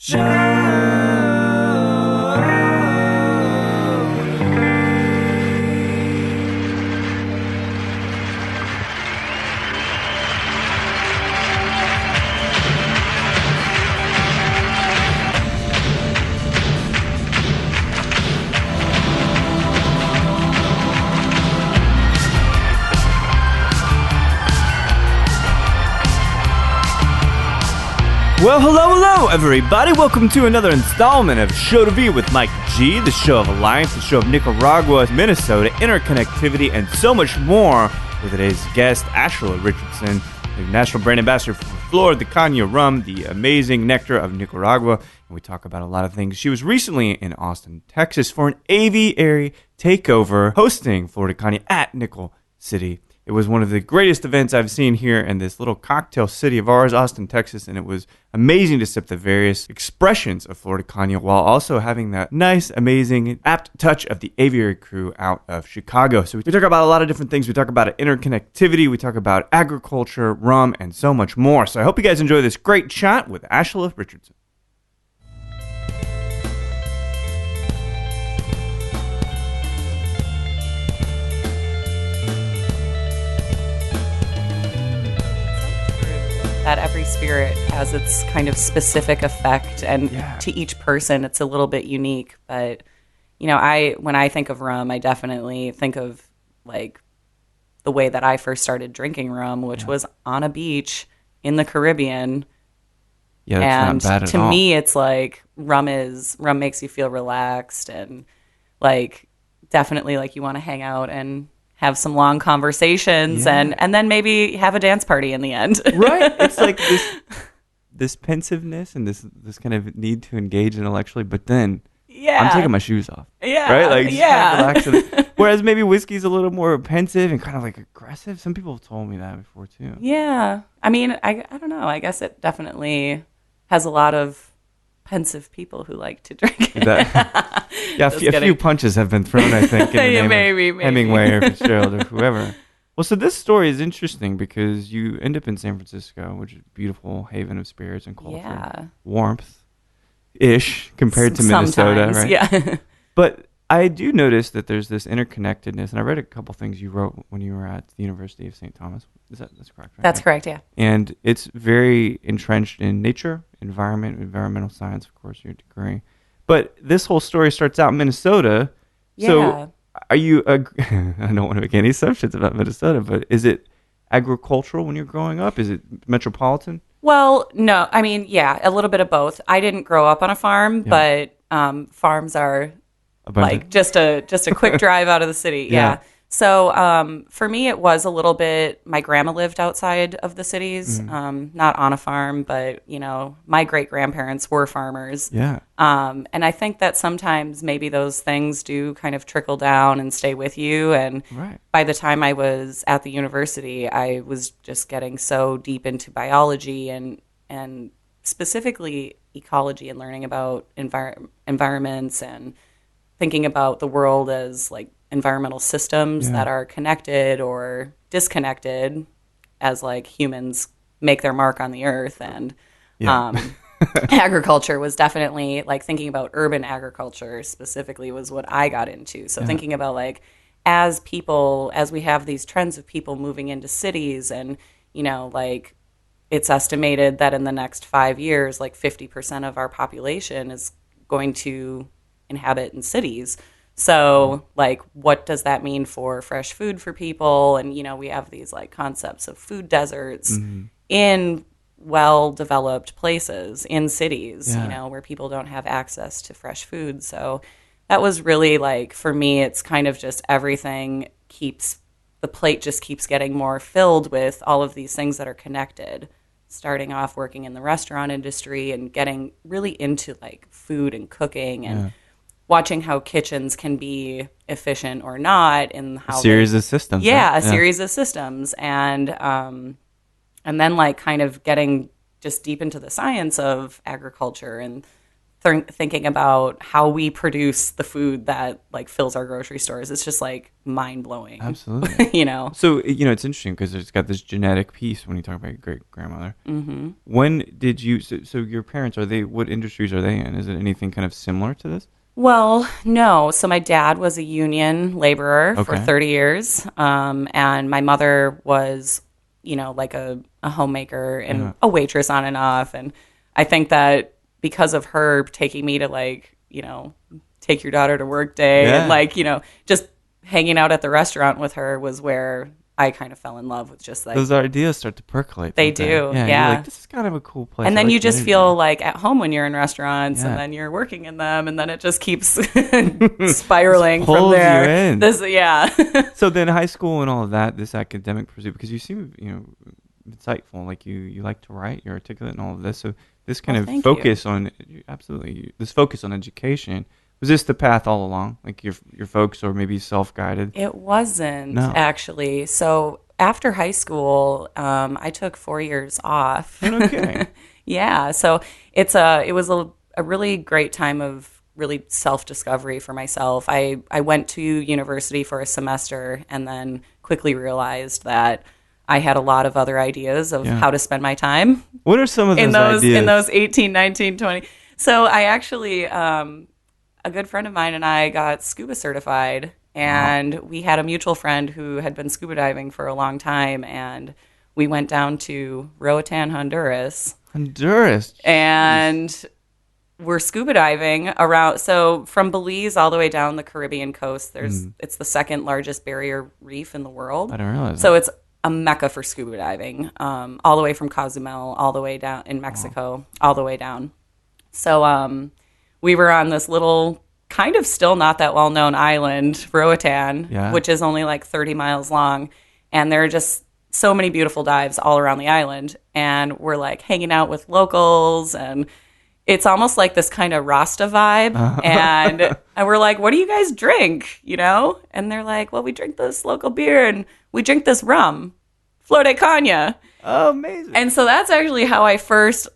Well, hello, everybody. Welcome to another installment of Show to Be with Mike G, the show of Alliance, the show of Nicaragua, Minnesota, interconnectivity, and so much more with today's guest, Ashela Richardson, the National Brand Ambassador for Flor de Caña rum, the amazing nectar of Nicaragua. And we talk about a lot of things. She was recently in Austin, Texas for an Aviary takeover, hosting Flor de Caña at Nickel City. It was one of the greatest events I've seen here in this little cocktail city of ours, Austin, Texas, and it was amazing to sip the various expressions of Flor de Caña while also having that nice, amazing, apt touch of the Aviary crew out of Chicago. So we talk about a lot of different things. We talk about interconnectivity, we talk about agriculture, rum, and so much more. So I hope you guys enjoy this great chat with Ashela Richardson. That every spirit has its kind of specific effect, and to each person it's a little bit unique. But you know, when I think of rum, I definitely think of like the way that I first started drinking rum, which was on a beach in the Caribbean. Yeah, that's and not bad at all. To me, it's like rum makes you feel relaxed and like definitely like you want to hang out and have some long conversations and then maybe have a dance party in the end. Right. It's like this pensiveness and this kind of need to engage intellectually, but then I'm taking my shoes off. Yeah. Right? Like just kind of relax. Whereas maybe whiskey's a little more pensive and kind of like aggressive. Some people have told me that before too. Yeah. I mean, I don't know. I guess it definitely has a lot of pensive people who like to drink. A few punches have been thrown, I think, in the name maybe. of Hemingway or Fitzgerald or whoever. Well, so this story is interesting because you end up in San Francisco, which is a beautiful haven of spirits and culture. Warmth-ish compared to Minnesota, right? Yeah. But I do notice that there's this interconnectedness, and I read a couple things you wrote when you were at the University of St. Thomas. That's correct, right? That's correct, yeah. And it's very entrenched in nature, environmental science, of course, your degree. But this whole story starts out in Minnesota. Yeah. So are you, I don't want to make any assumptions about Minnesota, but is it agricultural when you're growing up? Is it metropolitan? Well, no. I mean, yeah, a little bit of both. I didn't grow up on a farm, but farms are like just a quick drive out of the city. Yeah. So for me, it was a little bit, my grandma lived outside of the cities, not on a farm, but, you know, my great-grandparents were farmers. Yeah. And I think that sometimes maybe those things do kind of trickle down and stay with you. And by the time I was at the university, I was just getting so deep into biology and specifically ecology and learning about environments and thinking about the world as like environmental systems that are connected or disconnected as like humans make their mark on the earth. And agriculture was definitely like thinking about urban agriculture specifically was what I got into. So thinking about like as we have these trends of people moving into cities and, you know, like it's estimated that in the next 5 years, like 50% of our population is going to inhabit in cities. So, like, what does that mean for fresh food for people? And, you know, we have these, like, concepts of food deserts in well-developed places, in cities, you know, where people don't have access to fresh food. So that was really, like, for me, it's kind of just everything the plate just keeps getting more filled with all of these things that are connected. Starting off working in the restaurant industry and getting really into, like, food and cooking and watching how kitchens can be efficient or not in how a series of systems. A series of systems. And then like kind of getting just deep into the science of agriculture and thinking about how we produce the food that like fills our grocery stores. It's just like mind blowing. Absolutely. You know? So, you know, it's interesting because it's got this genetic piece when you talk about your great grandmother. Mm-hmm. When did you, so your parents, what industries are they in? Is it anything kind of similar to this? Well, no. So my dad was a union laborer for 30 years. And my mother was, you know, like a homemaker and a waitress on and off. And I think that because of her taking me to like, you know, take your daughter to work day and like, you know, just hanging out at the restaurant with her was where I kind of fell in love with just like those ideas start to percolate. They do. Yeah. You're like, this is kind of a cool place. And then you just feel like at home when you're in restaurants and then you're working in them and then it just keeps spiraling from there. You in. This, So then high school and all of that, this academic pursuit, because you seem, you know, insightful, like you like to write, you're articulate and all of this. So this kind of focus on, absolutely, this focus on education, was this the path all along? Like your folks or maybe self-guided? It wasn't actually. So after high school, I took 4 years off. Okay. Yeah. So it was a really great time of really self-discovery for myself. I went to university for a semester and then quickly realized that I had a lot of other ideas of how to spend my time. What are some of those ideas? In those 18, 19, 20. So I actually, a good friend of mine and I got scuba certified. And we had a mutual friend who had been scuba diving for a long time. And we went down to Roatan, Honduras. Honduras? And we're scuba diving around. So from Belize all the way down the Caribbean coast, it's the second largest barrier reef in the world. I didn't realize that. So it's a mecca for scuba diving, all the way from Cozumel, all the way down in Mexico, all the way down. So we were on this little, kind of still not that well-known island, Roatan, which is only like 30 miles long. And there are just so many beautiful dives all around the island. And we're like hanging out with locals and it's almost like this kind of Rasta vibe. And we're like, what do you guys drink? You know? And they're like, well, we drink this local beer and we drink this rum, Flor de Caña. Oh, amazing. And so that's actually how I first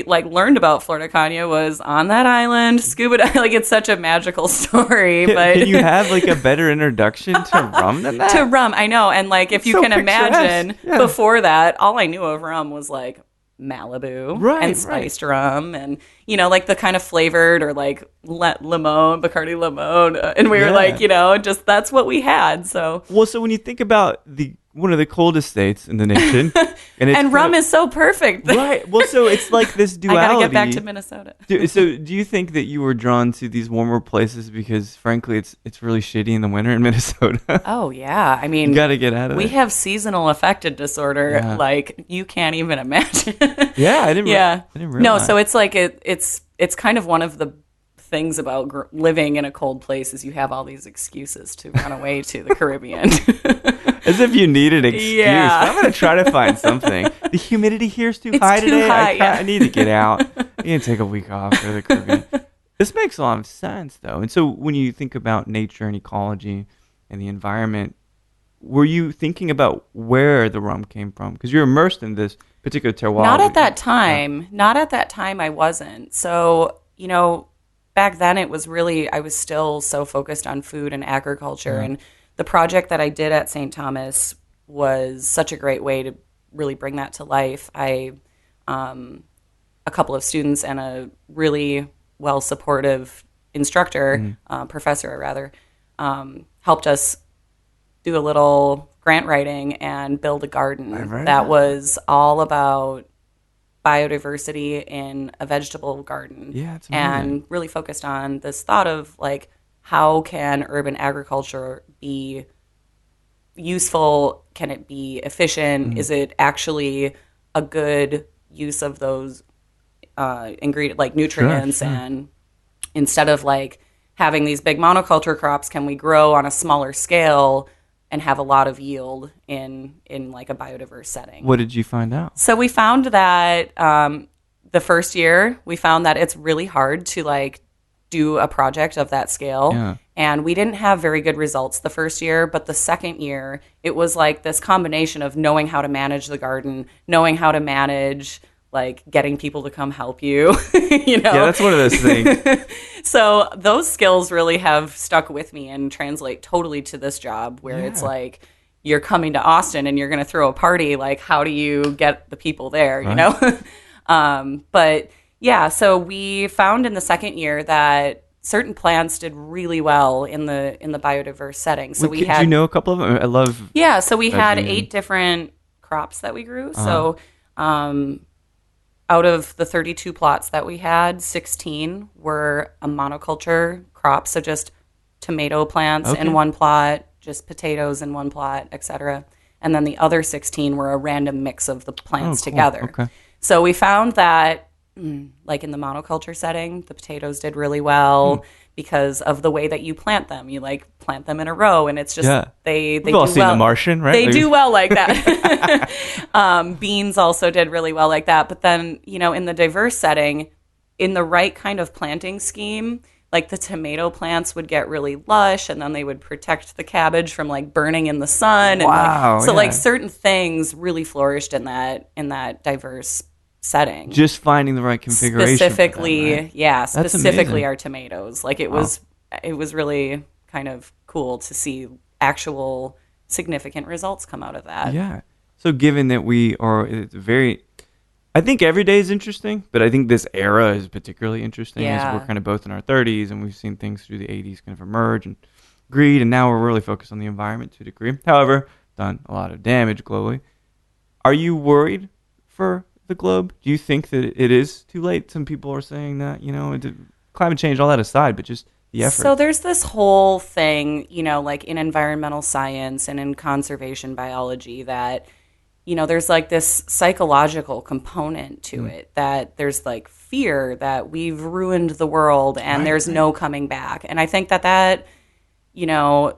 learned about Flor de Caña was on that island, scuba diving. Like, it's such a magical story. But can you have like a better introduction to rum than that? To rum, I know. And like, if you can imagine, before that, all I knew of rum was like Malibu and spiced rum and, you know, like the kind of flavored or like limon, Bacardi limon. And we were like, you know, just that's what we had. So, well, so when you think about one of the coldest states in the nation, and rum is so perfect, right? Well, so it's like this duality. I gotta get back to Minnesota. So, do you think that you were drawn to these warmer places because, frankly, it's really shitty in the winter in Minnesota? Oh yeah, I mean, you got to get out of it. We have seasonal affective disorder, like you can't even imagine. I didn't realize. No, so it's like it's kind of one of the things about living in a cold place is you have all these excuses to run away to the Caribbean. As if you need an excuse. Yeah. I'm going to try to find something. The humidity here is too high today. I need to get out. I need to take a week off for the Caribbean. This makes a lot of sense, though. And so when you think about nature and ecology and the environment, were you thinking about where the rum came from? Because you're immersed in this particular terroir. Not at that time. Yeah. Not at that time, I wasn't. So, you know, back then it was really, I was still so focused on food and agriculture. And the project that I did at St. Thomas was such a great way to really bring that to life. A couple of students and a really well-supportive instructor, professor rather, helped us do a little grant writing and build a garden that was all about biodiversity in a vegetable garden. Yeah, it's amazing. And really focused on this thought of like, how can urban agriculture be useful? Can it be efficient? Is it actually a good use of those ingredient like nutrients? Sure. And instead of like having these big monoculture crops, can we grow on a smaller scale and have a lot of yield in like a biodiverse setting? What did you find out? So we found that the first year we found that it's really hard to like do a project of that scale. And we didn't have very good results the first year, but the second year it was like this combination of knowing how to manage the garden, knowing how to manage like getting people to come help you, you know? Yeah, that's one of those things. So those skills really have stuck with me and translate totally to this job where it's like, you're coming to Austin and you're going to throw a party. Like, how do you get the people there, you know? But yeah, so we found in the second year that certain plants did really well in the biodiverse setting. So we had, you know, a couple of them. I love. Yeah, so we had 8 different crops that we grew. So out of the 32 plots that we had, 16 were a monoculture crop. So just tomato plants in one plot, just potatoes in one plot, etc. And then the other 16 were a random mix of the plants together. Okay. So we found that, like in the monoculture setting, the potatoes did really well because of the way that you plant them. You like plant them in a row, and it's just they We've all seen The Martian, right? They do well like that. Beans also did really well like that. But then, you know, in the diverse setting, in the right kind of planting scheme, like the tomato plants would get really lush, and then they would protect the cabbage from like burning in the sun. And like certain things really flourished in that diverse setting. Just finding the right configuration. Specifically, specifically our tomatoes. Like it was really kind of cool to see actual significant results come out of that. Yeah. So given that it's very, I think every day is interesting, but I think this era is particularly interesting as we're kind of both in our 30s and we've seen things through the 80s kind of emerge and greed, and now we're really focused on the environment to a degree. However, done a lot of damage globally. Are you worried for the globe? Do you think that it is too late? Some people are saying that, you know, climate change, all that aside, but just the effort. So there's this whole thing, you know, like in environmental science and in conservation biology that, you know, there's like this psychological component to it, that there's like fear that we've ruined the world and there's no coming back. And I think that, you know,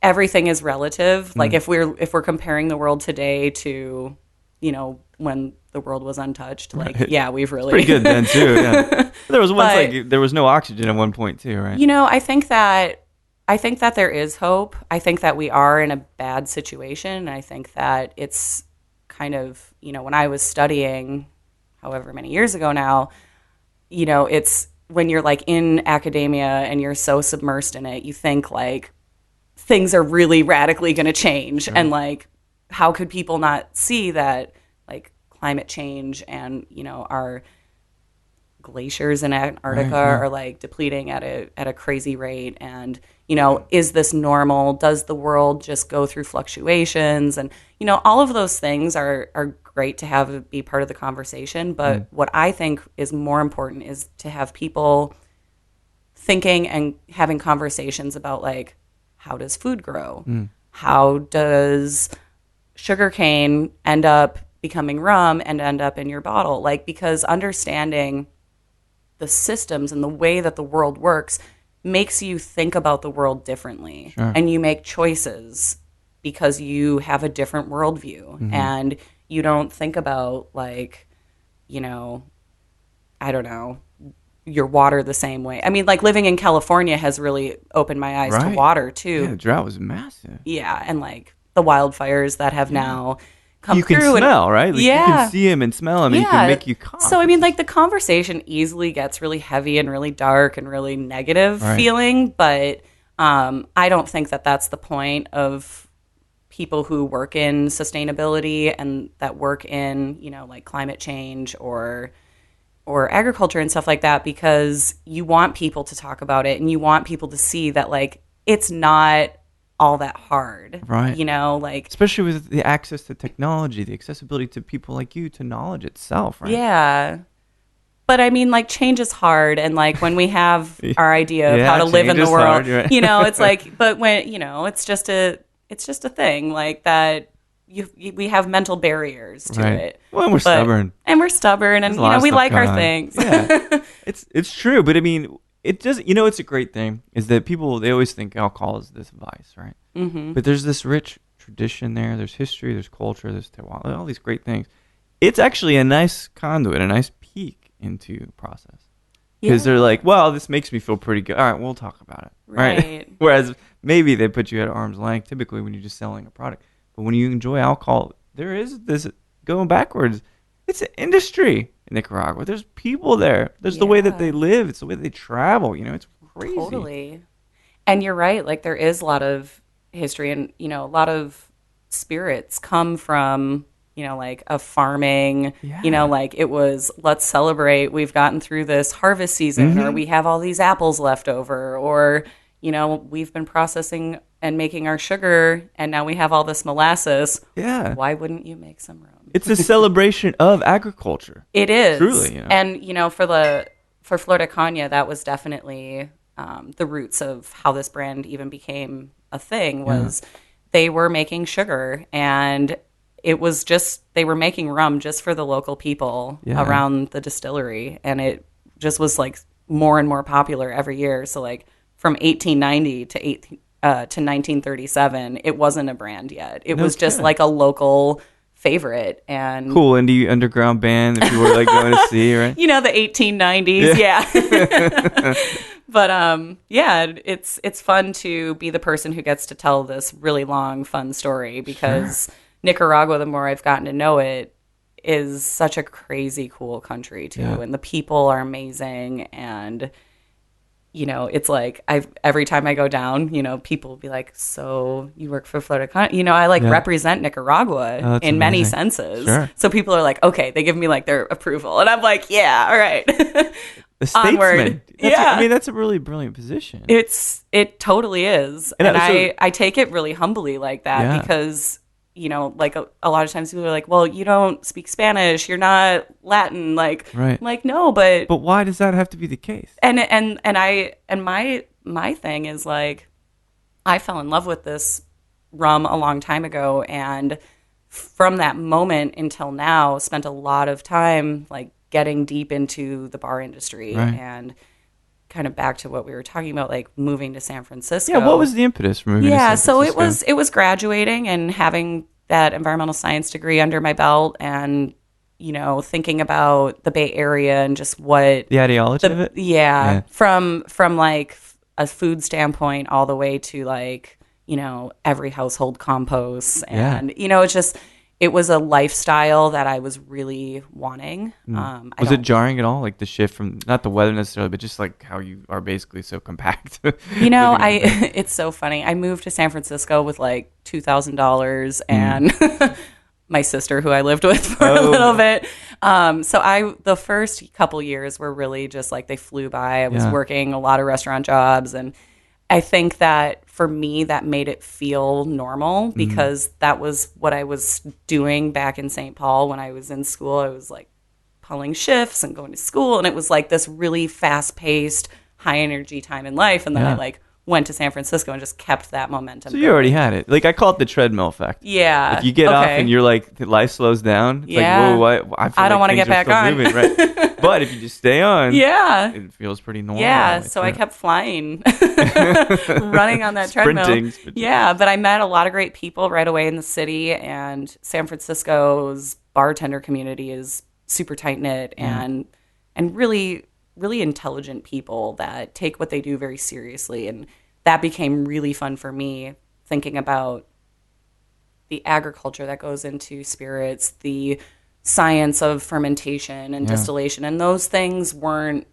everything is relative. Like if we're comparing the world today to, you know, when the world was untouched, like, we've really... Pretty good then, too, yeah. There was once, there was no oxygen at one point, too, right? You know, I think that there is hope. I think that we are in a bad situation. I think that it's kind of, you know, when I was studying, however many years ago now, you know, it's when you're like in academia and you're so submersed in it, you think like things are really radically going to change. And like, how could people not see that like climate change and, you know, our glaciers in Antarctica are like depleting at a crazy rate, and, you know, is this normal? Does the world just go through fluctuations? And, you know, all of those things are great to be part of the conversation, but what I think is more important is to have people thinking and having conversations about like, how does food grow? How does sugarcane end up becoming rum and end up in your bottle? Like, because understanding the systems and the way that the world works makes you think about the world differently. And you make choices because you have a different worldview. And you don't think about like, you know, I don't know, your water the same way. I mean, like living in California has really opened my eyes to water too. Yeah, the drought was massive. Yeah, and like the wildfires that have now come you through. You can smell, right? Like, you can see them and smell them, and you can make you cough. So, I mean, like, the conversation easily gets really heavy and really dark and really negative feeling, but I don't think that that's the point of people who work in sustainability and that work in, you know, like climate change or agriculture and stuff like that, because you want people to talk about it and you want people to see that, like, it's not all that hard, right? You know, like, especially with the access to technology, the accessibility to people like you to knowledge itself, right? Yeah. But I mean, like, change is hard, and like when we have our idea of how to live in the world, hard, you know, it's like, but when, you know, it's just a thing like that. We have mental barriers to it. Well, and we're stubborn, and you know, we like our things. Yeah, it's true, but I mean, it does. You know, it's a great thing is that they always think alcohol is this vice, right? But there's this rich tradition there. There's history. There's culture. There's all these great things. It's actually a nice conduit, a nice peek into the process, because they're like, well, this makes me feel pretty good. All right, we'll talk about it, right? Whereas maybe they put you at arm's length typically when you're just selling a product. But when you enjoy alcohol, there is this going backwards. it's an industry in Nicaragua. There's people there. There's the way that they live. It's the way they travel. It's crazy. Totally. And you're right. Like, there is a lot of history, and, a lot of spirits come from, like a farming, like it was, let's celebrate. We've gotten through this harvest season, or we have all these apples left over, or, we've been processing and making our sugar, and now we have all this molasses. Yeah. Why wouldn't you make some rum? It's a celebration of agriculture. It is. Truly. And, for Flor de Caña, that was definitely the roots of how this brand even became a thing, was they were making sugar, and it was just, they were making rum just for the local people around the distillery. And it just was like more and more popular every year. So like from 1890 to 1937, it wasn't a brand yet. It was just like a local favorite. And cool indie underground band that people were like going to see, right? The 1890s. Yeah. But it's fun to be the person who gets to tell this really long, fun story, because Nicaragua, the more I've gotten to know it, is such a crazy cool country too. And the people are amazing. And, it's like every time I go down, people will be like, so you work for Flor de Caña? I represent Nicaragua in many senses. Sure. So people are like, okay, they give me like their approval. And I'm like, yeah, all right. The statesman. That's a really brilliant position. It totally is. And I take it really humbly like that, because like a lot of times people are like, well, you don't speak Spanish, you're not Latin, like no, but why does that have to be the case? And my thing is, like, I fell in love with this rum a long time ago, and from that moment until now spent a lot of time like getting deep into the bar industry. And kind of back to what we were talking about, like moving to San Francisco. Yeah, what was the impetus for moving to San Francisco? So it was graduating and having that environmental science degree under my belt, and thinking about the Bay Area and just what the ideology of it. Yeah, from like a food standpoint all the way to like every household composts, and it's just. It was a lifestyle that I was really wanting. Was it jarring at all? Like the shift from, not the weather necessarily, but just like how you are basically so compact? It's so funny. I moved to San Francisco with like $2,000 and my sister, who I lived with for a little bit. So the first couple years were really just like, they flew by. I was working a lot of restaurant jobs, and I think that for me, that made it feel normal, because that was what I was doing back in St. Paul when I was in school. I was like pulling shifts and going to school, and it was like this really fast-paced, high-energy time in life. And then I like went to San Francisco and just kept that momentum. So you already had it. Like, I call it the treadmill effect. Yeah. If you get off and you're like, life slows down, it's like, whoa, I don't want to get back on. Moving, right? But if you just stay on, it feels pretty normal. Yeah, so I kept flying, running on that treadmill. Yeah, but I met a lot of great people right away in the city, and San Francisco's bartender community is super tight-knit and really, really intelligent people that take what they do very seriously. And that became really fun for me, thinking about the agriculture that goes into spirits, the science of fermentation and distillation, and those things weren't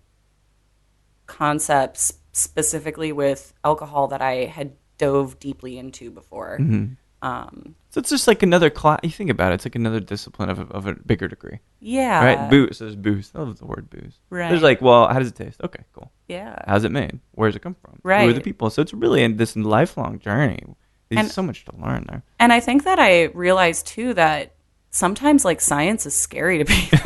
concepts specifically with alcohol that I had dove deeply into before. So it's just like another class. You think about it, it's like another discipline of a bigger degree. Yeah. Right? Booze. So there's booze. I love the word booze. Right. There's like, well, how does it taste? Okay, cool. Yeah. How's it made? Where does it come from? Right. Who are the people? So it's really in this lifelong journey. There's so much to learn there. And I think that I realized too that sometimes like science is scary to people.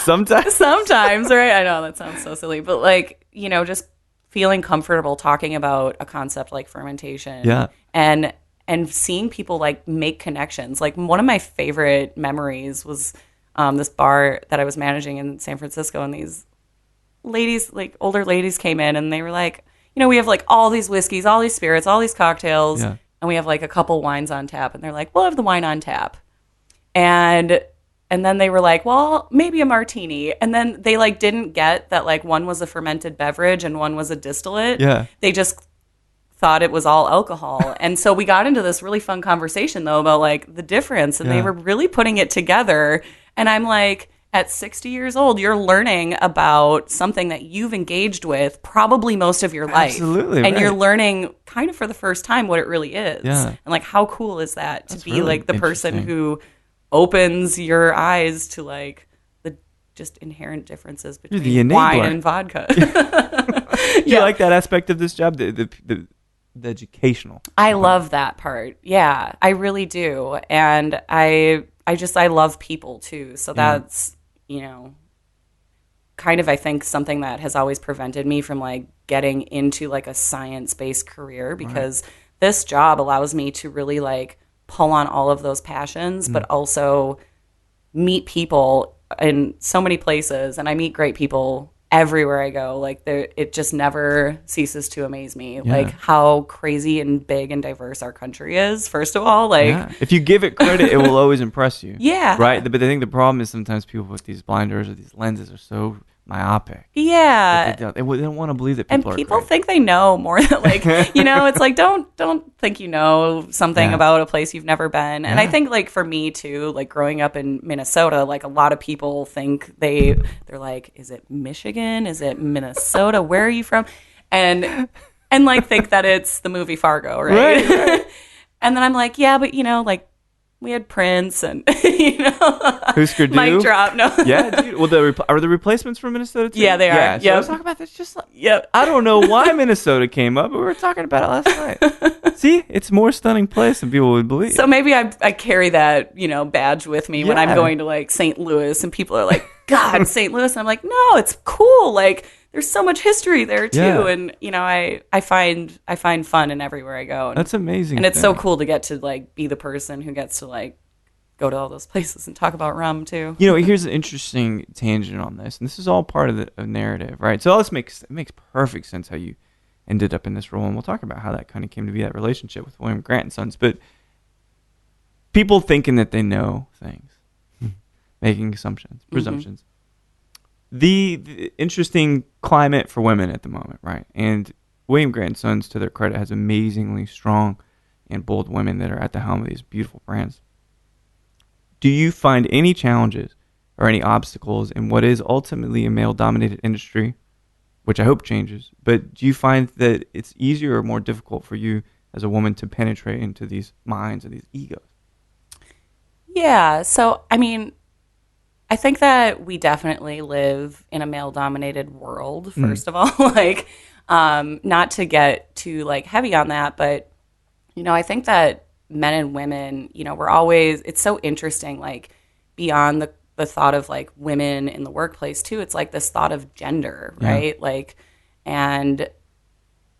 Sometimes, right? I know that sounds so silly, but like, just feeling comfortable talking about a concept like fermentation. Yeah. And seeing people like make connections. Like, one of my favorite memories was this bar that I was managing in San Francisco, and these ladies, like older ladies, came in, and they were like, we have like all these whiskeys, all these spirits, all these cocktails, and we have like a couple wines on tap. And they're like, we'll have the wine on tap. And then they were like, well, maybe a martini. And then they like didn't get that like one was a fermented beverage and one was a distillate. Yeah. They just thought it was all alcohol. And so we got into this really fun conversation though about like the difference, and they were really putting it together. And I'm like, at 60 years old, you're learning about something that you've engaged with probably most of your life. Absolutely. And right. you're learning kind of for the first time what it really is. Yeah. And like, how cool is that to be really like the person interesting. who opens your eyes to like the just inherent differences the between enabler. wine and vodka. Do you like that aspect of this job, the educational? I love that part. Yeah, I really do. And I love people too. So that's, kind of, I think, something that has always prevented me from like getting into like a science-based career, because this job allows me to really like pull on all of those passions, but also meet people in so many places. And I meet great people everywhere I go. Like it just never ceases to amaze me, like how crazy and big and diverse our country is. First of all, like if you give it credit, it will always impress you. Yeah. Right. But I think the problem is sometimes people with these blinders or these lenses are so myopic. Yeah. They don't want to believe that And people are people great. think they know more than like, it's like, don't think you know something about a place you've never been. And I think like for me too, like growing up in Minnesota, like a lot of people think they're like, is it Michigan? Is it Minnesota? Where are you from? And like think that it's the movie Fargo, right? Right. And then I'm like, yeah, but like we had Prince and Husker Du. Mic drop. No. Yeah, dude. Well, are the replacements from Minnesota too? Yeah, they are. Yeah, so Yep. let's talk about this. Just like, Yep. I don't know why Minnesota came up, but we were talking about it last night. See, it's a more stunning place than people would believe. So maybe I carry that, badge with me when I'm going to like St. Louis, and people are like, God, St. Louis. And I'm like, no, it's cool. Like there's so much history there too. Yeah. And, I find fun in everywhere I go. And, That's amazing. and it's so cool to get to like be the person who gets to like go to all those places and talk about rum too. Here's an interesting tangent on this, and this is all part of the narrative, right? So it makes perfect sense how you ended up in this role, and we'll talk about how that kind of came to be, that relationship with William Grant and Sons. But people thinking that they know things, making assumptions, presumptions. The interesting climate for women at the moment, right? And William Grant and Sons, to their credit, has amazingly strong and bold women that are at the helm of these beautiful brands. Do you find any challenges or any obstacles in what is ultimately a male-dominated industry, which I hope changes, but do you find that it's easier or more difficult for you as a woman to penetrate into these minds and these egos? Yeah. So, I mean, I think that we definitely live in a male-dominated world, first of all. Like, not to get too, like, heavy on that, but, I think that men and women, we're always, it's so interesting, like, beyond the thought of, like, women in the workplace, too. It's, like, this thought of gender, right? Yeah. Like, and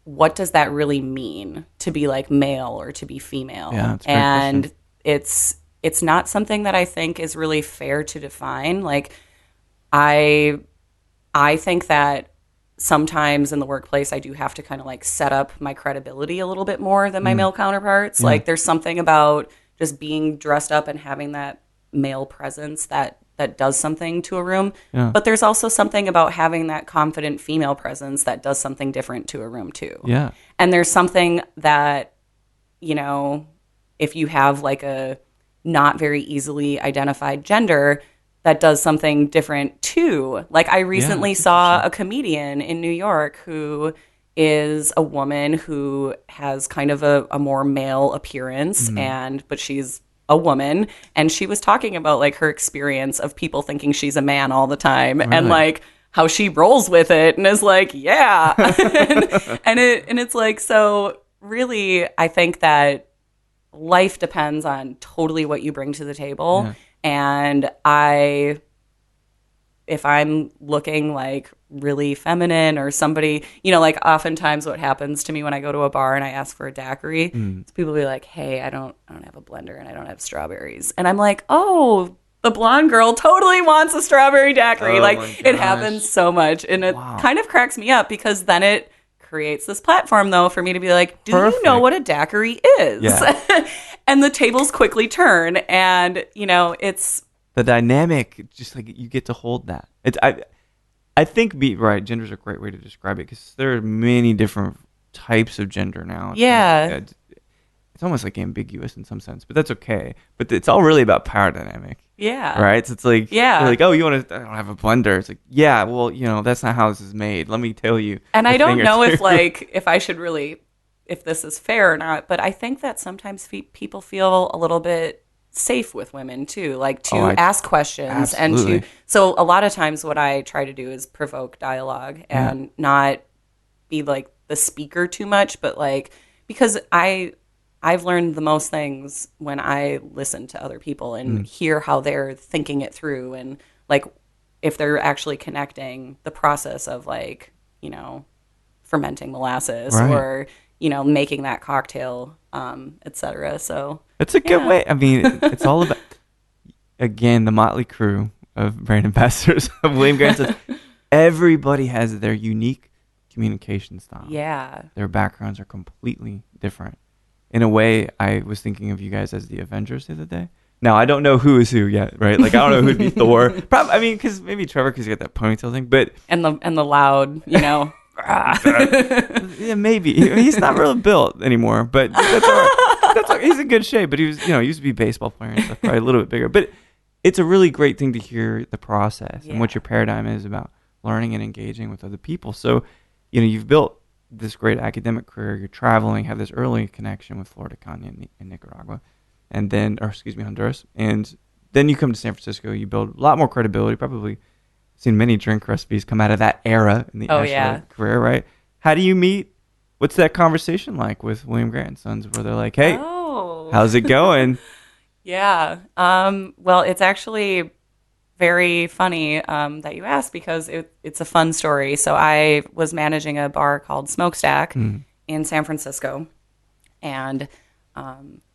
what does that really mean to be, like, male or to be female? Yeah, that's a great and question. It's not something that I think is really fair to define. Like, I think that sometimes in the workplace, I do have to kind of like set up my credibility a little bit more than my male counterparts. Like, there's something about just being dressed up and having that male presence that does something to a room. Yeah. But there's also something about having that confident female presence that does something different to a room too. Yeah. And there's something that, if you have like a not very easily identified gender, that does something different too. Like, I recently saw a comedian in New York who is a woman who has kind of a more male appearance, but she's a woman, and she was talking about like her experience of people thinking she's a man all the time, right. And like how she rolls with it and is like, yeah. and it's like, so really, I think that life depends on totally what you bring to the table. Yeah. And if I'm looking like really feminine or somebody, like oftentimes what happens to me when I go to a bar and I ask for a daiquiri, is people be like, hey, I don't have a blender and I don't have strawberries. And I'm like, oh, the blonde girl totally wants a strawberry daiquiri. Oh, like, it happens so much. And it kind of cracks me up, because then it creates this platform though for me to be like, do you know what a daiquiri is? Yeah. And the tables quickly turn, and it's the dynamic, just like you get to hold that. I think right, gender's a great way to describe it, because there are many different types of gender now. Yeah. it's almost like ambiguous in some sense, but that's okay. But it's all really about power dynamic. Yeah. Right? So it's like, yeah. Like, oh, you want to, I don't have a blender. It's like, yeah, well, that's not how this is made. Let me tell you. And I don't know if I should really, if this is fair or not, but I think that sometimes people feel a little bit safe with women too, like to ask questions. Absolutely. And so a lot of times what I try to do is provoke dialogue and not be like the speaker too much, but like, because I've learned the most things when I listen to other people and hear how they're thinking it through, and like if they're actually connecting the process of like, fermenting molasses or, making that cocktail, etc. So it's a good way. I mean, it's all about, again, the motley crew of brand ambassadors of William Grant says everybody has their unique communication style. Yeah. Their backgrounds are completely different. In a way, I was thinking of you guys as the Avengers the other day. Now, I don't know who is who yet, right? Like, I don't know who'd be Thor. Probably, I mean, because maybe Trevor, because he got that ponytail thing. But and the loud, yeah, maybe he's not really built anymore. But that's all right. That's all right. He's in good shape. But he was, he used to be a baseball player and stuff, probably a little bit bigger. But it's a really great thing to hear the process and what your paradigm is about learning and engaging with other people. So, you've built this great academic career, you're traveling, have this early connection with Flor de Caña in Nicaragua, and then, Honduras, and then you come to San Francisco, you build a lot more credibility, probably seen many drink recipes come out of that era in the Ashela career, right? How do you meet? What's that conversation like with William Grant & Sons, where they're like, hey, how's it going? Yeah. Well, it's actually very funny that you asked, because it's a fun story. So I was managing a bar called Smokestack in San Francisco, and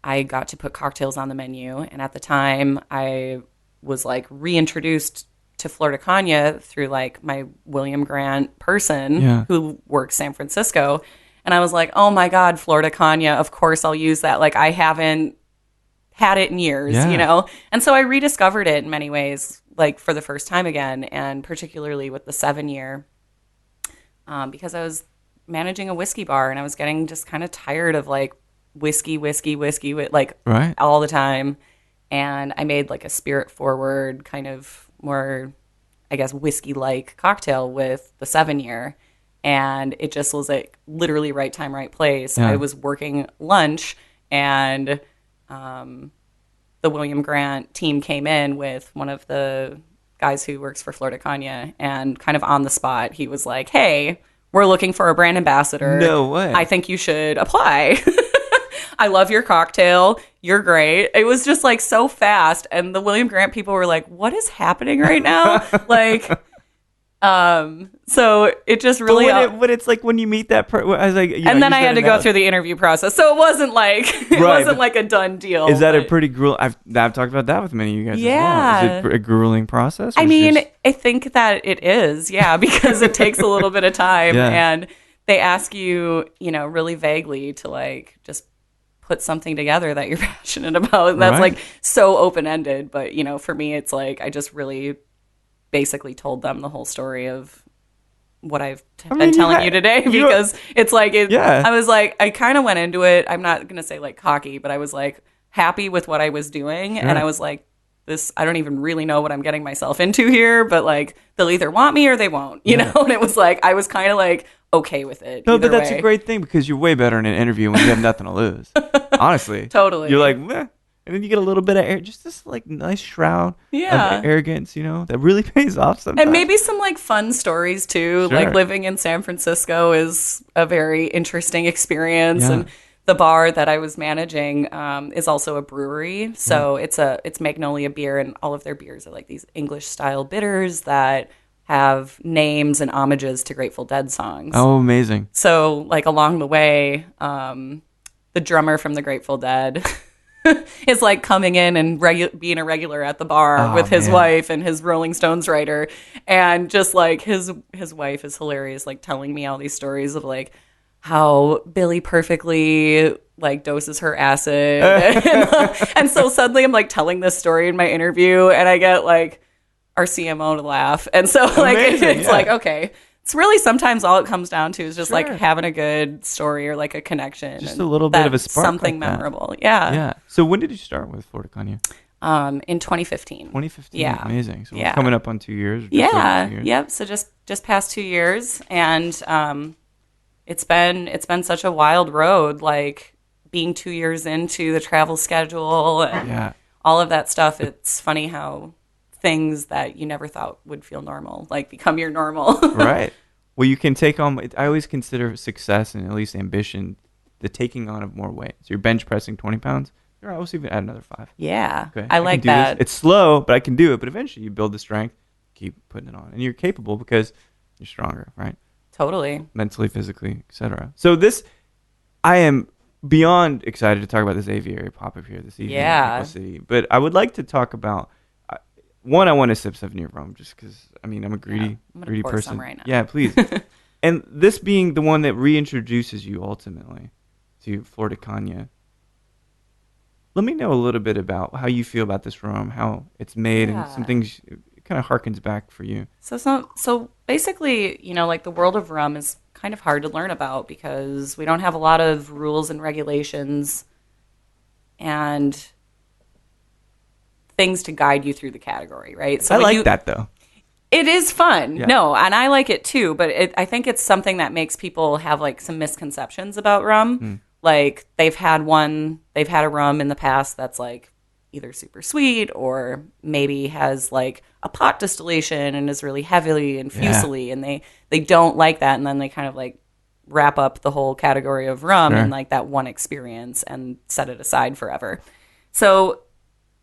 I got to put cocktails on the menu. And at the time, I was like reintroduced to Flor de Caña through like my William Grant person who works San Francisco. And I was like, oh my God, Flor de Caña, of course I'll use that. Like, I haven't had it in years, And so I rediscovered it in many ways, like for the first time again, and particularly with the 7-year, because I was managing a whiskey bar and I was getting just kind of tired of like whiskey, like all the time. And I made like a spirit forward kind of more, I guess, whiskey-like cocktail with the 7-year. And it just was like literally right time, right place. I was working lunch, and the William Grant team came in with one of the guys who works for Flor de Caña, and kind of on the spot, he was like, hey, we're looking for a brand ambassador. No way. I think you should apply. I love your cocktail. You're great. It was just like so fast. And the William Grant people were like, what is happening right now? Like, so it just really, but it's like when you meet that person, I was like, and then I had to go through the interview process. So it wasn't like, wasn't like a done deal. Is that a pretty grueling, I've talked about that with many of you guys as well. Is it a grueling process? I mean, I think that it is, because it takes a little bit of time, and they ask you, really vaguely to like, just put something together that you're passionate about. And that's like so open-ended. But, for me, it's like, I just really basically told them the whole story of what I've been telling you today, because it's like, I was like, I kind of went into it. I'm not going to say like cocky, but I was like happy with what I was doing. Sure. And I was like, I don't even really know what I'm getting myself into here, but like, they'll either want me or they won't, you know? And it was like, I was kind of like, okay with it. No, but that's a great thing, because you're way better in an interview when you have nothing to lose. Honestly. Totally. You're like, meh. And then you get a little bit of air, just this like nice shroud of arrogance, that really pays off sometimes. And maybe some like fun stories too. Sure. Like living in San Francisco is a very interesting experience. Yeah. And the bar that I was managing is also a brewery. So it's Magnolia beer, and all of their beers are like these English style bitters that have names and homages to Grateful Dead songs. Oh, amazing. So like along the way, the drummer from the Grateful Dead is like coming in and being a regular at the bar with his wife and his Rolling Stones writer. And just like his wife is hilarious, like telling me all these stories of like how Billy perfectly like doses her acid. And so suddenly I'm like telling this story in my interview, and I get like our CMO to laugh. And so like it's like, okay, It's really sometimes all it comes down to is just like Sure. having a good story or like a connection. Just and a little bit of a that's spark something like that. memorable. Yeah. Yeah. So when did you start with Flor de Caña? In 2015. 2015. Yeah. Amazing. So Yeah. we're coming up on 2 years. Or just Yeah. over 2 years. Yep. So just past 2 years, and it's been such a wild road. Like being 2 years into the travel schedule and Yeah. all of that stuff. It's funny how things that you never thought would feel normal like become your normal. Right. Well, you can take on. I always consider success and at least ambition the taking on of more weight. So you're bench pressing 20 pounds. You're always even add another 5. Yeah. Okay. I can like do this. that. It's slow, but I can do it. But eventually, you build the strength, keep putting it on, and you're capable because you're stronger, right? Totally. Mentally, physically, etc. So I am beyond excited to talk about this aviary pop up here this evening. Yeah. In Eco City. But I would like to talk about. One, I want to sip Sauvignon rum just because, I mean, I'm a greedy, I'm gonna greedy pour person. some right now. Yeah, please. And this being the one that reintroduces you ultimately to Flor de Caña, let me know a little bit about how you feel about this rum, how it's made, and some Yeah. things. It kind of harkens back for you. So basically, like the world of rum is kind of hard to learn about because we don't have a lot of rules and regulations and things to guide you through the category, right? So I when like that though. It is fun. Yeah. No, and I like it too, but I think it's something that makes people have like some misconceptions about rum. Like they've had a rum in the past that's like either super sweet or maybe has like a pot distillation and is really heavily and fusely, and they don't like that, and then they kind of like wrap up the whole category of rum Sure. in like that one experience and set it aside forever. So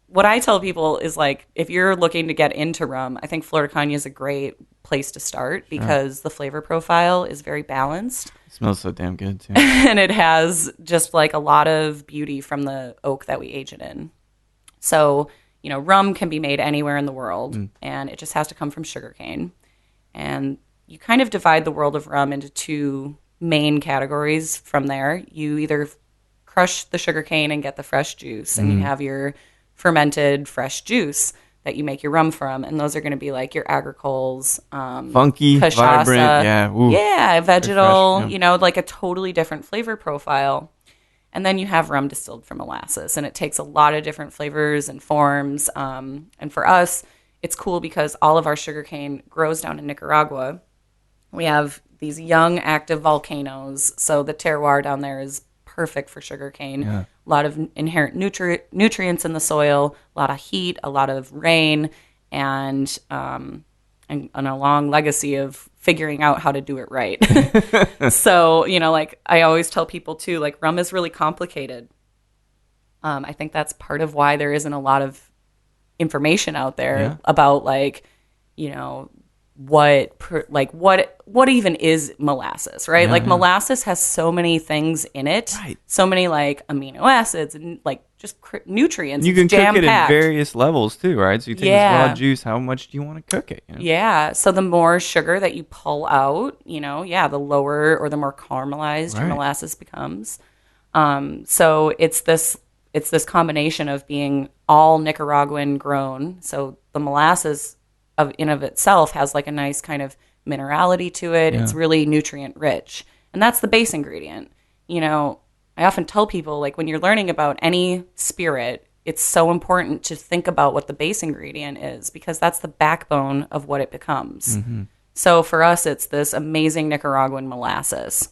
what I tell people is like, if you're looking to get into rum, I think Flor de Caña is a great place to start because the flavor profile is very balanced. It smells so damn good too. And it has just like a lot of beauty from the oak that we age it in. So, rum can be made anywhere in the world and it just has to come from sugarcane. And you kind of divide the world of rum into two main categories from there. You either crush the sugarcane and get the fresh juice, and you have your fermented fresh juice that you make your rum from, and those are going to be like your agricoles, Funky, cachaça, vibrant, yeah. Ooh. yeah, vegetal, Fresh, yeah. Like a totally different flavor profile. And then you have rum distilled from molasses, and it takes a lot of different flavors and forms. And for us, it's cool because all of our sugarcane grows down in Nicaragua. We have these young, active volcanoes, so the terroir down there is perfect for sugarcane. Yeah. A lot of inherent nutrients in the soil, a lot of heat, a lot of rain, and a long legacy of figuring out how to do it right. So, like I always tell people too, like rum is really complicated. I think that's part of why there isn't a lot of information out there about like, what even is molasses, right? Yeah, like yeah. molasses has so many things in it, Right. so many like amino acids and like just nutrients. You can It's cook it at jam-packed. various levels too, right? So you take this raw juice. How much do you want to cook it? Yeah. So the more sugar that you pull out, the lower or the more caramelized your Right. molasses becomes. So it's this combination of being all Nicaraguan grown. So the molasses of itself has like a nice kind of minerality to it. Yeah. It's really nutrient rich. And that's the base ingredient. I often tell people like when you're learning about any spirit, it's so important to think about what the base ingredient is because that's the backbone of what it becomes. Mm-hmm. So for us, it's this amazing Nicaraguan molasses.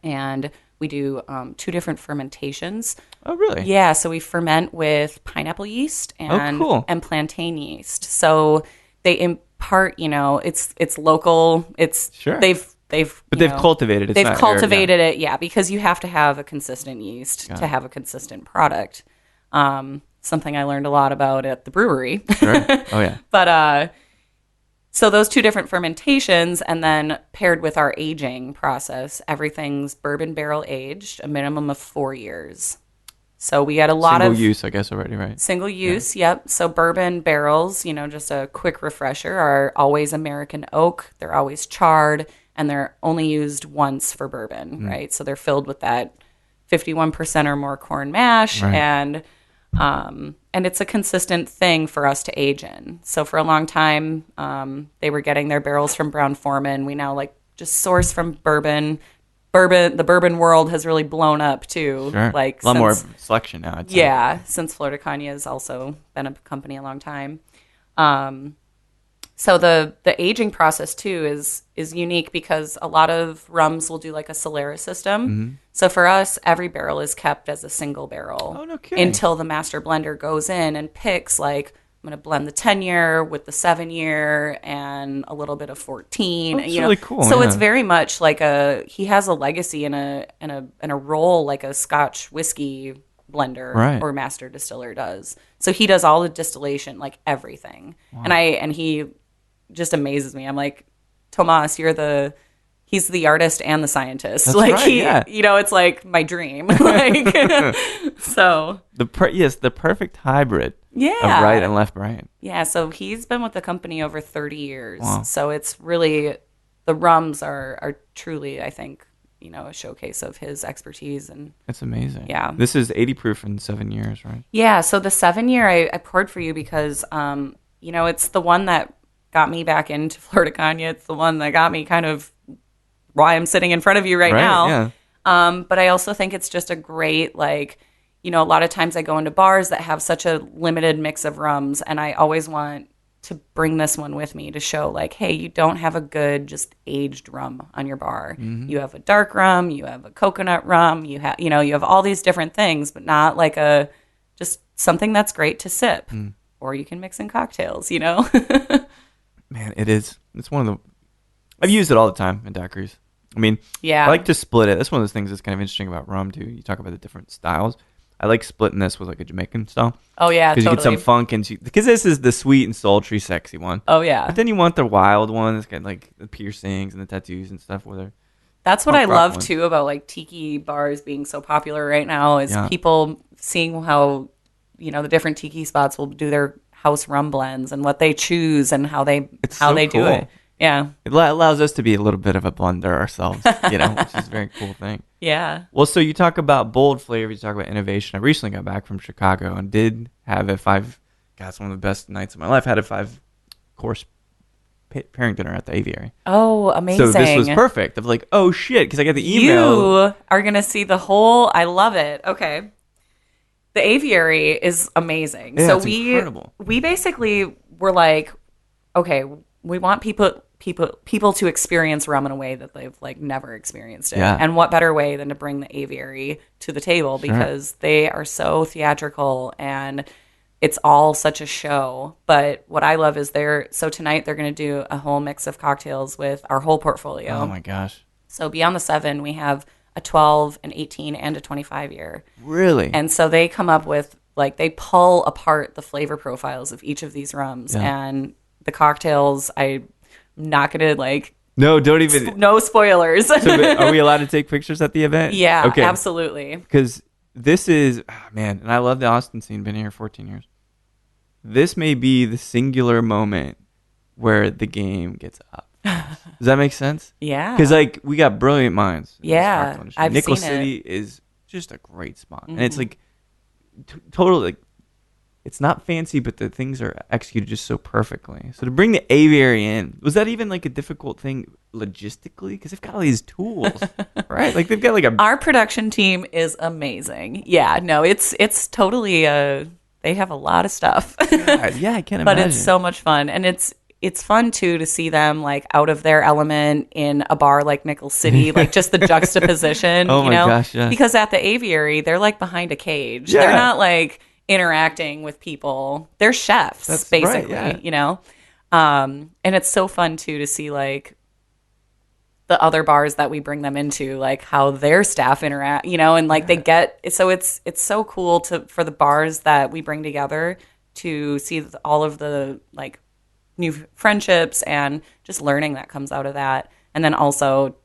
And we do 2 different fermentations. Oh, really? Yeah, so we ferment with pineapple yeast and cool. and plantain yeast. So they impart, it's local. It's Sure. they've But they've cultivated it. It's They've not cultivated it, yeah, because you have to have a consistent yeast Got to it. have a consistent product. Something I learned a lot about at the brewery. Sure. Oh, yeah. But so those 2 different fermentations, and then paired with our aging process, everything's bourbon barrel aged, a minimum of 4 years. So we had a lot Single of use, I guess, already, right? single use. Yep. So bourbon barrels, just a quick refresher, are always American oak. They're always charred, and they're only used once for bourbon, right? So they're filled with that 51% or more corn mash, Right. and And it's a consistent thing for us to age in. So for a long time, they were getting their barrels from Brown-Forman. We now like just source from bourbon. The bourbon world has really blown up too. Sure. Like a lot more selection now. Yeah, since Flor de Caña has also been a company a long time. So the aging process too is unique because a lot of rums will do like a Solera system. Mm-hmm. So for us, every barrel is kept as a single barrel until the master blender goes in and picks like, I'm going to blend the 10-year with the 7-year and a little bit of 14. That's really cool. So it's very much like he has a legacy and a role like a Scotch whiskey blender or master distiller does. So he does all the distillation, like everything. Wow. And he just amazes me. I'm like, Tomas, he's the artist and the scientist. That's like right, it's like my dream. Like, so the perfect hybrid. Yeah. Of right and left brain. Yeah. So he's been with the company over 30 years. Wow. So it's really, the rums are truly, I think, a showcase of his expertise. And it's amazing. Yeah. This is 80 proof in 7 years, right? Yeah. So the 7-year I poured for you because, it's the one that got me back into Flor de Caña. It's the one that got me kind of why I'm sitting in front of you right now. Yeah. But I also think it's just a great, like, a lot of times I go into bars that have such a limited mix of rums, and I always want to bring this one with me to show, like, hey, you don't have a good just aged rum on your bar. Mm-hmm. You have a dark rum, you have a coconut rum, you have all these different things, but not like just something that's great to sip, or you can mix in cocktails. Man, it's one of the. I've used it all the time in daiquiris. I mean, yeah, I like to split it. That's one of those things that's kind of interesting about rum too. You talk about the different styles. I like splitting this with like a Jamaican style. Oh yeah, because you get some funk and because this is the sweet and sultry, sexy one. Oh yeah, but then you want the wild one. It's got like the piercings and the tattoos and stuff. That's what I love too about like tiki bars being so popular right now is people seeing how the different tiki spots will do their house rum blends and what they choose and how they do it. Yeah. It allows us to be a little bit of a blender ourselves, which is a very cool thing. Yeah. Well, so you talk about bold flavors, you talk about innovation. I recently got back from Chicago and did have it's one of the best nights of my life. I had a 5-course pairing dinner at the Aviary. Oh, amazing. So this was perfect. Of like, oh shit, because I got the email. You are going to see the whole, I love it. Okay. The Aviary is amazing. Yeah, so it's incredible. We basically were like, okay, we want people to experience rum in a way that they've like never experienced it. Yeah. And what better way than to bring the Aviary to the table because they are so theatrical and it's all such a show. But what I love is tonight they're going to do a whole mix of cocktails with our whole portfolio. Oh my gosh. So beyond the 7, we have a 12, an 18, and a 25-year. Really? And so they come up with, like, they pull apart the flavor profiles of each of these rums. Yeah. And the cocktails, I'm not going to, like... No, don't even... No spoilers. So, are we allowed to take pictures at the event? Yeah, okay. Absolutely. Because this is... Oh, man, and I love the Austin scene. Been here 14 years. This may be the singular moment where the game gets up. Does that make sense? Yeah. Because like we got brilliant minds. Yeah, I've Nickel seen City it. is just a great spot, and it's like totally like it's not fancy, but the things are executed just so perfectly. So to bring the Aviary in, was that even like a difficult thing logistically? Because they've got all these tools, right? Like they've got like Our production team is amazing. Yeah, no, it's totally they have a lot of stuff. God, yeah, I can't imagine. But it's so much fun, and it's fun too to see them like out of their element in a bar like Nickel City, like just the juxtaposition. Oh my gosh, yeah. Because at the Aviary, they're like behind a cage. Yeah. They're not like interacting with people. They're chefs, basically. Right, yeah. And it's so fun too to see like the other bars that we bring them into, like how their staff interact, and like they get. So it's so cool for the bars that we bring together to see all of the like new friendships and just learning that comes out of that. And then also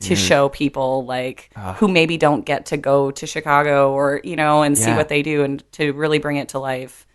to show people like who maybe don't get to go to Chicago or, and see what they do and to really bring it to life.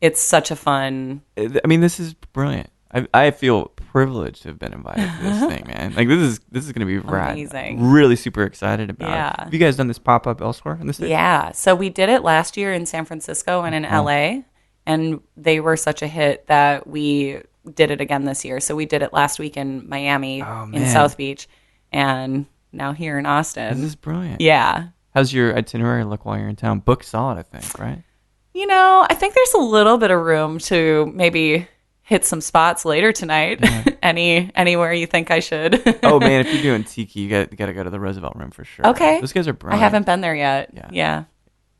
It's such a fun. I mean, this is brilliant. I feel privilege to have been invited to this thing, man. Like this is gonna be rad. Amazing. Really super excited about Yeah. it. Have you guys done this pop up elsewhere in the States? Yeah. So we did it last year in San Francisco and in LA, and they were such a hit that we did it again this year. So we did it last week in Miami, in South Beach, and now here in Austin. This is brilliant. Yeah. How's your itinerary look while you're in town? Book solid, I think, right? You know, I think there's a little bit of room to maybe hit some spots later tonight. Yeah. Anywhere you think I should. Oh man, if you're doing tiki, you got to go to the Roosevelt Room for sure. Okay. Those guys are brilliant. I haven't been there yet. Yeah.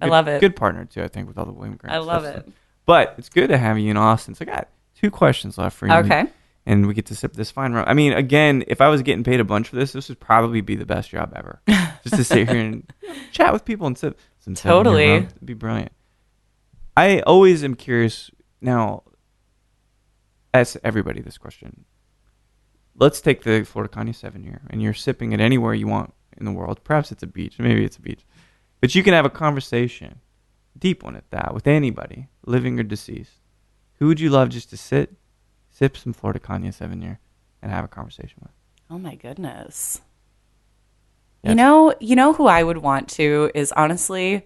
I love it. Good partner too, I think, with all the William Grant. I love stuff. it. But it's good to have you in Austin. So I got 2 questions left for you. Okay. And we get to sip this fine rum. I mean, again, if I was getting paid a bunch for this would probably be the best job ever. Just to sit here and chat with people and sip some totally. Rum. It'd be brilliant. I always am curious. Now, ask everybody this question. Let's take the Flor de Caña 7 year, and you're sipping it anywhere you want in the world. Perhaps it's a beach. Maybe it's a beach. But you can have a conversation, deep one at that, with anybody, living or deceased. Who would you love just to sip some Flor de Caña 7 year, and have a conversation with? Oh my goodness. Yes. You know who I would want to is honestly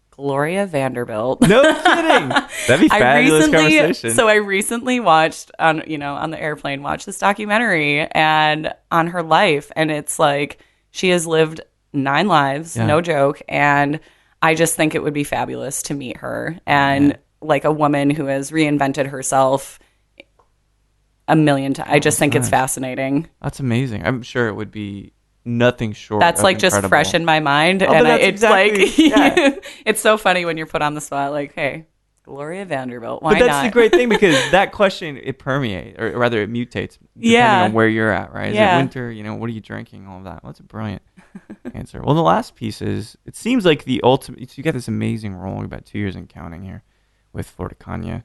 Gloria Vanderbilt. No kidding. That'd be fabulous conversation. So I recently watched on the airplane, watched this documentary and on her life, and it's like she has lived 9 lives, no joke, and I just think it would be fabulous to meet her and like a woman who has reinvented herself a million times. I just think it's fascinating. That's amazing. I'm sure it would be nothing short. That's of like incredible. just fresh in my mind, and it's it's so funny when you're put on the spot. Like, hey, Gloria Vanderbilt, why not? But that's the great thing, because that question, it permeates, or rather it mutates depending on where you're at, right? Is it winter? What are you drinking? All of that. Well, that's a brilliant answer. Well, the last piece is, it seems like the ultimate. You got this amazing role. We're about 2 years and counting here with Flor de Caña.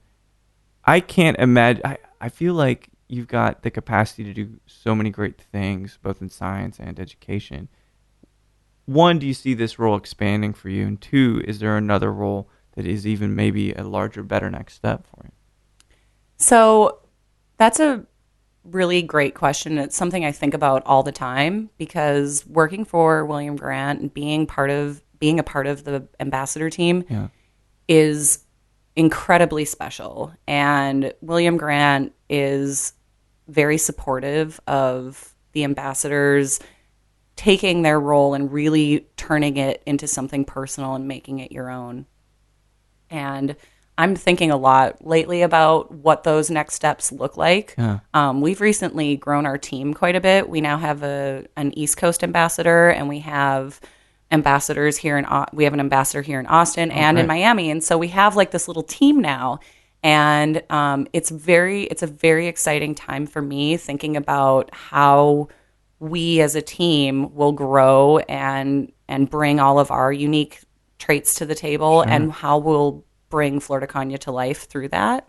I can't imagine. I feel like you've got the capacity to do so many great things, both in science and education. 1, do you see this role expanding for you? And 2, is there another role that is even maybe a larger, better next step for you? So that's a really great question. It's something I think about all the time, because working for William Grant and being a part of the ambassador team is incredibly special. And William Grant is very supportive of the ambassadors taking their role and really turning it into something personal and making it your own. And I'm thinking a lot lately about what those next steps look like. We've recently grown our team quite a bit. We now have an East Coast ambassador, and we have ambassadors here we have an ambassador here in Austin and in Miami. And so we have like this little team now. And it's a very exciting time for me, thinking about how we as a team will grow and bring all of our unique traits to the table, and how we'll bring Flor de Caña to life through that.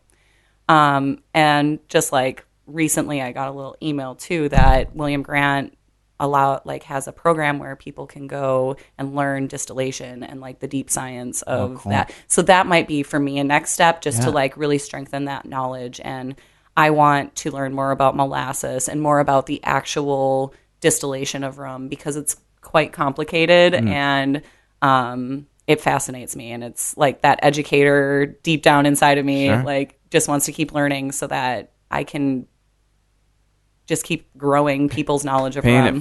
And just like recently, I got a little email too that William Grant has a program where people can go and learn distillation and like the deep science of that. So that might be for me a next step, just to like really strengthen that knowledge. And I want to learn more about molasses and more about the actual distillation of rum, because it's quite complicated and it fascinates me. And it's like that educator deep down inside of me, like just wants to keep learning so that I can just keep growing people's knowledge of rum. Paying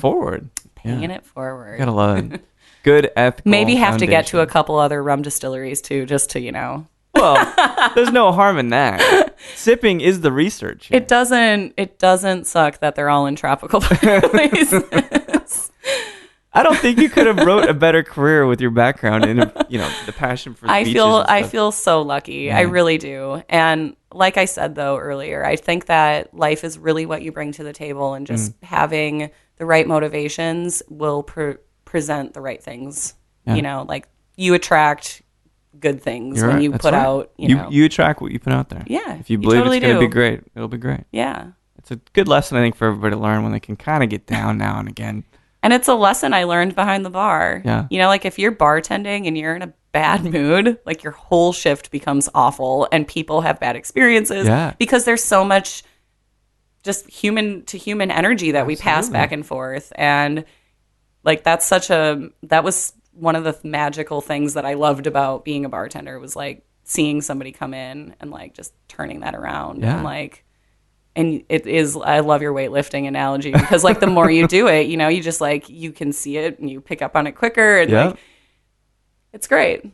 it forward. Gotta love it. Good ethical Maybe have foundation. to get to a couple other rum distilleries too, just to, Well, there's no harm in that. Sipping is the research. It doesn't suck that they're all in tropical places. I don't think you could have wrote a better career with your background and the passion for beaches. I feel so lucky. Yeah. I really do. And like I said though earlier, I think that life is really what you bring to the table, and just having the right motivations will present the right things. Like you attract good things when you put out. You attract what you put out there. Yeah, if you believe totally it's going to be great, it'll be great. Yeah, it's a good lesson I think for everybody to learn when they can kind of get down now and again. And it's a lesson I learned behind the bar. Yeah. Like if you're bartending and you're in a bad mood, like your whole shift becomes awful and people have bad experiences because there's so much just human to human energy that we pass back and forth. And like, that was one of the magical things that I loved about being a bartender, was like seeing somebody come in and like just turning that around. And like, and it is, I love your weightlifting analogy, because like the more you do it, you just like, you can see it and you pick up on it quicker, and like, it's great.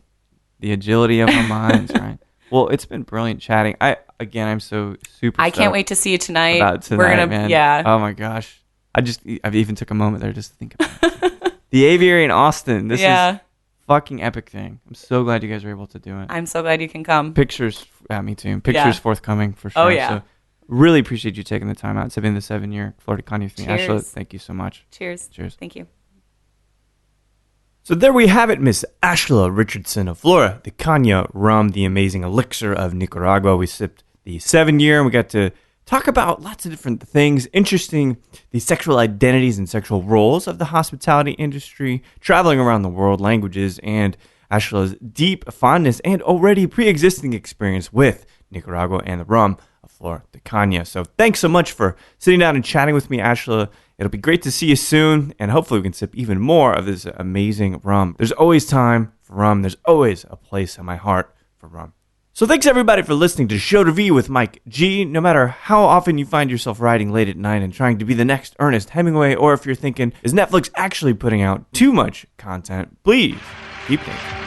The agility of our minds, right? Well, it's been brilliant chatting. I'm so super I can't wait to see you tonight. About tonight, we're gonna, man. Yeah. Oh my gosh. I've even took a moment there just to think about it. The Aviary in Austin. This is fucking epic thing. I'm so glad you guys were able to do it. I'm so glad you can come. Pictures, me too. Pictures forthcoming for sure. Oh yeah. So really appreciate you taking the time out. It's been the 7-year Flor de Caña thing. Cheers. Ashela, thank you so much. Cheers. Cheers. Thank you. So there we have it, Miss Ashela Richardson of Flor de Caña rum, the amazing elixir of Nicaragua. We sipped the 7-year, and we got to talk about lots of different things, interesting, the sexual identities and sexual roles of the hospitality industry, traveling around the world, languages, and Ashela's deep fondness and already pre-existing experience with Nicaragua and the rum of Flor de Caña. So thanks so much for sitting down and chatting with me, Ashela. It'll be great to see you soon, and hopefully we can sip even more of this amazing rum. There's always time for rum. There's always a place in my heart for rum. So thanks everybody for listening to Show to V with Mike G. No matter how often you find yourself writing late at night and trying to be the next Ernest Hemingway, or if you're thinking, is Netflix actually putting out too much content, please keep thinking.